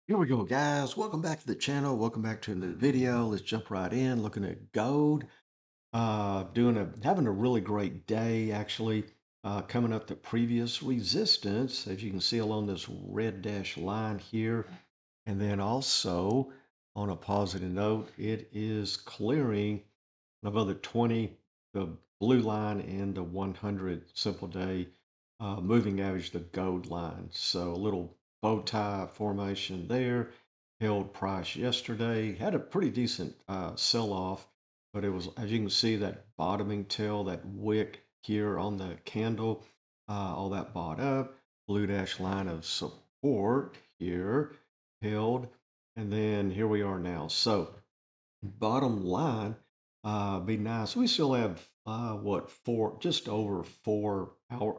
Here we go, guys. Welcome back to the channel. Welcome back to the video. Let's jump right in. Looking at gold. Having a really great day actually. Coming up the previous resistance, as you can see along this red dash line here, and then also on a positive note, it is clearing above the 20, the blue line, and the 100 simple day moving average, the gold line. So a little bow tie formation there. Held price yesterday. Had a pretty decent sell off, but it was, as you can see, that bottoming tail, that wick here on the candle, all that bought up. Blue dash line of support here held, and then here we are now. So bottom line, be nice. We still have what, just over 4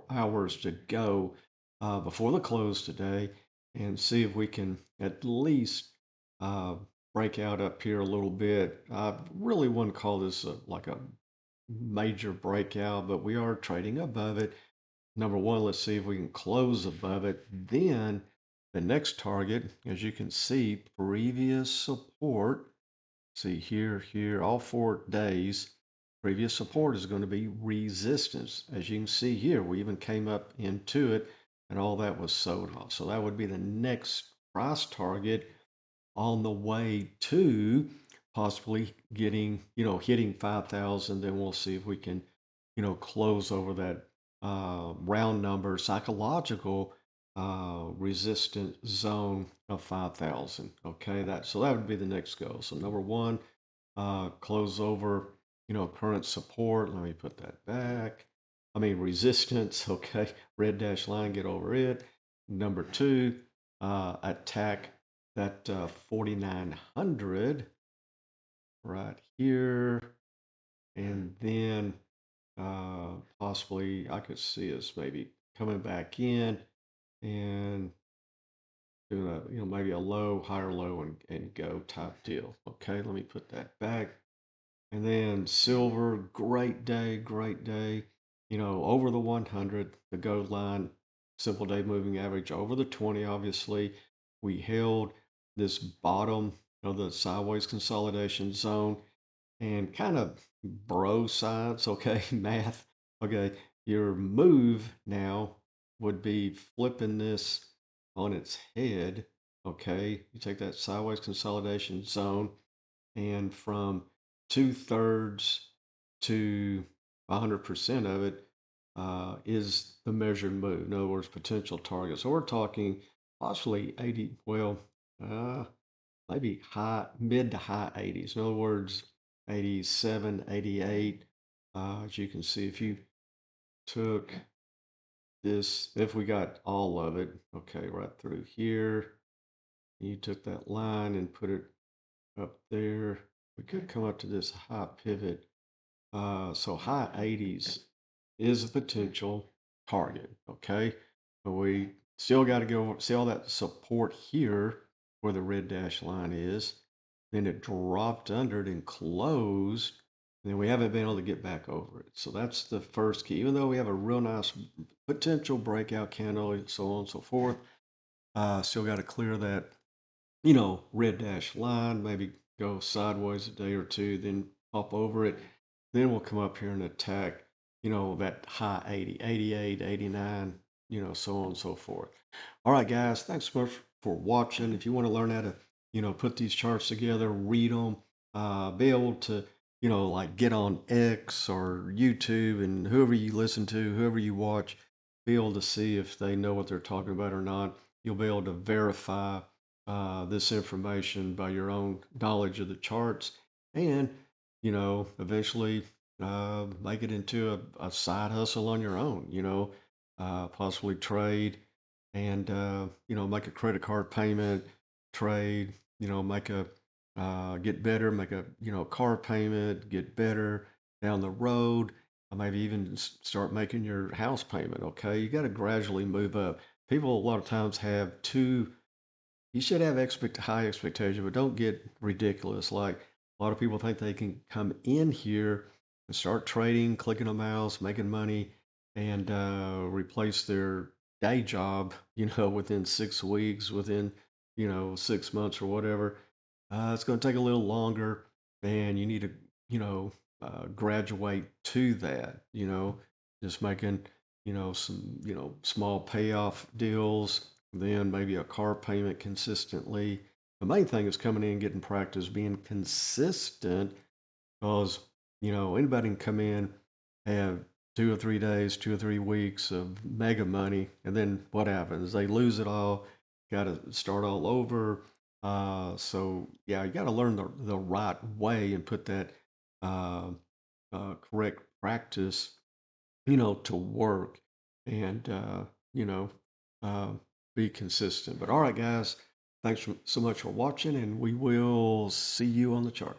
hours to go before the close today, and see if we can at least uh, break out up here a little bit. I really wouldn't call this like a major breakout, but we are trading above it. Number one, let's see if we can close above it. Then the next target, as you can see, previous support. See here, all 4 days, previous support is going to be resistance. As you can see here, we even came up into it and all that was sold off. So that would be the next price target on the way to possibly getting, hitting 5,000. Then we'll see if we can, close over that round number psychological resistant zone of 5,000. Okay, so that would be the next goal. So number one, close over, current support. Let me put that back. I mean resistance. Okay, red dash line, get over it. Number two, attack that 4,900 right here, and then possibly I could see us maybe coming back in and doing a, maybe a low, higher low, and go type deal. Okay, let me put that back. And then silver, great day, great day. Over the 100, the gold line, simple day moving average over the 20, obviously. We held this bottom of the sideways consolidation zone and kind of bro science, okay, math. Okay, your move now would be flipping this on its head. Okay, you take that sideways consolidation zone, and from 2/3 to 100% of it is the measured move. In other words, potential target. So we're talking possibly 80, well, uh, maybe mid to high 80s. In other words, 87, 88. As you can see, if you took this, if we got all of it, okay, right through here, you took that line and put it up there, we could come up to this high pivot. So high 80s is a potential target, okay? But we still got to go see all that support here where the red dash line is. Then it dropped under it and closed. And then we haven't been able to get back over it. So that's the first key. Even though we have a real nice potential breakout candle and so on and so forth, still got to clear that, red dash line, maybe go sideways a day or two, then pop over it. Then we'll come up here and attack, that high 80, 88, 89, so on and so forth. All right, guys, thanks so much for watching. If you want to learn how to, put these charts together, read them, be able to, like get on X or YouTube and whoever you listen to, whoever you watch, be able to see if they know what they're talking about or not. You'll be able to verify this information by your own knowledge of the charts, and eventually make it into a side hustle on your own. Possibly trade and make a credit card payment, trade. Make a get better, make a car payment, get better down the road. Maybe even start making your house payment. Okay, you got to gradually move up. People a lot of times have too you should have high expectation, but don't get ridiculous. Like a lot of people think they can come in here and start trading, clicking a mouse, making money, and replace their day job, within 6 weeks, within 6 months or whatever. It's going to take a little longer, and you need to, graduate to that. Just making, some, small payoff deals, then maybe a car payment consistently. The main thing is coming in, getting practice, being consistent, because anybody can come in, have 2 or 3 days, 2 or 3 weeks of mega money, and then what happens? They lose it all. Got to start all over. So yeah, you got to learn the right way and put that uh, correct practice, to work, and you know, uh, be consistent. But all right, guys, thanks so much for watching, and we will see you on the chart.